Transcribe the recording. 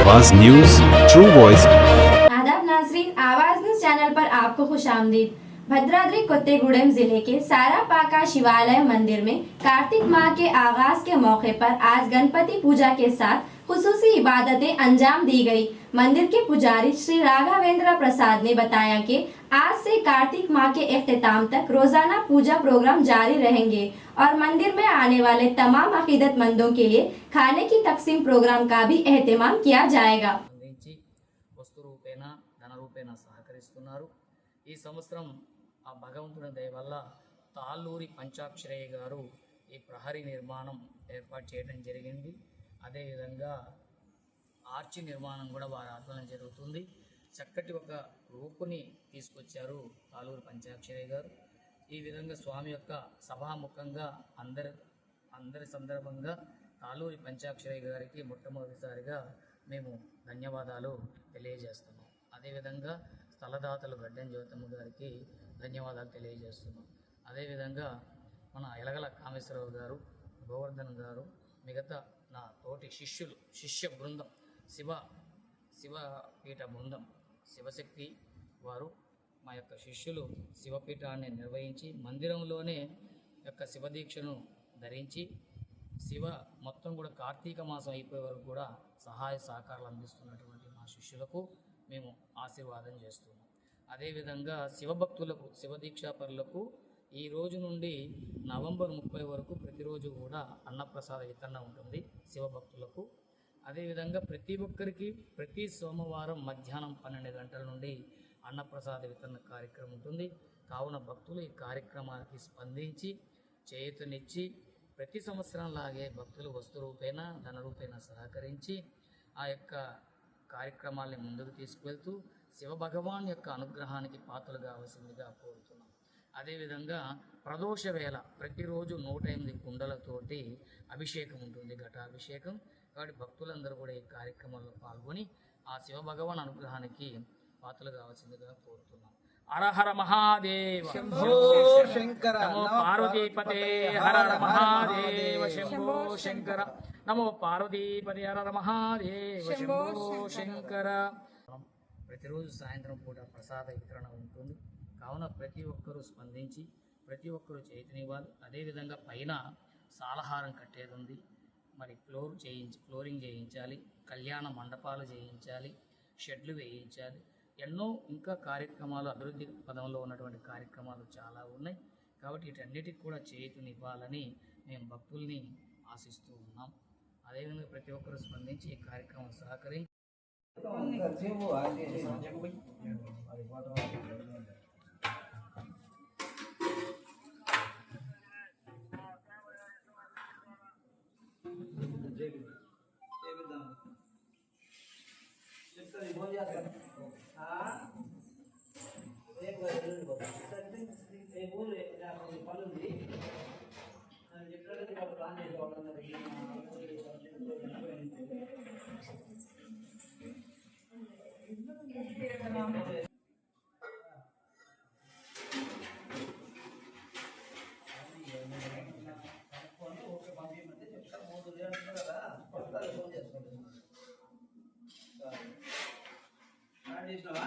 आवाज news true voice. आदाब नाजरीन, आवाज न्यूज चैनल पर आपको खुशामदीद। भद्राद्री कोत्तेगुडेम जिले के सारापाका शिवालय मंदिर में कार्तिक माह के आगाज के मौके पर आज गणपति पूजा के साथ खुसूसी इबादतें अंजाम दी गई। मंदिर के पुजारी श्री राघवेंद्र प्रसाद ने बताया कि आज से कार्तिक माह के इख्तिताम तक रोजाना पूजा प्रोग्राम जारी रहेंगे और मंदिर में आने वाले तमाम अकीदतमंदों के लिए खाने की तकसीम प्रोग्राम का भी एहतमाम किया जाएगा। వస్తు రూపేణ ధన రూపేణ సహకరిస్తున్నారు। ఈ సంవత్సరం ఆ భగవంతుని దయ వల్ల తాళ్ళూరి పంచాక్షరయ్య గారు ఈ ప్రహరీ నిర్మాణం ఏర్పాటు చేయడం జరిగింది। అదేవిధంగా ఆర్చి నిర్మాణం కూడా వారి ఆధ్వర్యంలో జరుగుతుంది। చక్కటి ఒక రూపుని తీసుకొచ్చారు తాళ్ళూరి పంచాక్షరయ్య గారు। ఈ విధంగా స్వామి యొక్క సభాముఖంగా అందరి సందర్భంగా తాళ్ళూరి పంచాక్షరయ్య గారికి మొట్టమొదటిసారిగా మేము ధన్యవాదాలు తెలియజేస్తున్నాం। అదేవిధంగా స్థలదాతలు గడ్డెం జ్యోతమ్మ గారికి ధన్యవాదాలు తెలియజేస్తున్నాం। అదేవిధంగా మన ఎలగల కామేశ్వరరావు గారు, గోవర్ధన్ గారు, మిగతా నా తోటి శిష్య బృందం, శివపీఠ బృందం, శివశక్తి వారు మా యొక్క శిష్యులు శివపీఠాన్ని నిర్వహించి మందిరంలోనే యొక్క శివదీక్షను ధరించి మొత్తం కూడా కార్తీక మాసం అయిపోయే వరకు కూడా సహాయ సహకారాలు అందిస్తున్నటువంటి మా శిష్యులకు మేము ఆశీర్వాదం చేస్తున్నాం। అదేవిధంగా శివభక్తులకు, శివదీక్షాపరులకు ఈ రోజు నుండి నవంబర్ 30 వరకు ప్రతిరోజు కూడా అన్నప్రసాద వితరణ ఉంటుంది శివభక్తులకు। అదేవిధంగా ప్రతి ఒక్కరికి ప్రతి సోమవారం మధ్యాహ్నం 12 గంటల నుండి అన్నప్రసాద వితరణ కార్యక్రమం ఉంటుంది। కావున భక్తులు ఈ కార్యక్రమానికి స్పందించి చేయూతనిచ్చి ప్రతి సంవత్సరంలాగే భక్తులు వస్తు రూపేణ ధన రూపేణ సహకరించి ఆ యొక్క కార్యక్రమాల్ని ముందుకు తీసుకువెళ్తూ శివభగవాన్ యొక్క అనుగ్రహానికి పాత్రలు కావాల్సిందిగా కోరుతున్నాం। అదేవిధంగా ప్రదోష వేళ ప్రతిరోజు 108 కుండలతోటి అభిషేకం ఉంటుంది, ఘటాభిషేకం। కాబట్టి భక్తులందరూ కూడా ఈ కార్యక్రమంలో పాల్గొని ఆ శివభగవాన్ అనుగ్రహానికి పాత్రలు కావాల్సిందిగా కోరుతున్నాం। హర హర మహాదేవ శంభో శంకర, నమో పార్వతీపతే హర హర మహాదేవ శంభో శంకర, నమో పార్వతీపతే హర హర మహాదేవ శంభో శంకర। ప్రతిరోజు సాయంత్రం పూట ప్రసాద వితరణ ఉంటుంది। కావున ప్రతి ఒక్కరూ స్పందించి ప్రతి ఒక్కరూ చేతినివ్వాలి। అదేవిధంగా పైన సాలహారం కట్టేది ఉంది, మరి ఫ్లోరింగ్ చేయించాలి, కళ్యాణ మండపాలు చేయించాలి, షెడ్లు వేయించాలి, ఎన్నో ఇంకా కార్యక్రమాలు అభివృద్ధి పదంలో ఉన్నటువంటి కార్యక్రమాలు చాలా ఉన్నాయి। కాబట్టి వీటన్నిటికి కూడా చేయూతనివ్వాలని మేము భక్తుల్ని ఆశిస్తూ ఉన్నాం। అదేవిధంగా ప్రతి ఒక్కరూ స్పందించి ఈ కార్యక్రమం సహకరించి చేసినావా?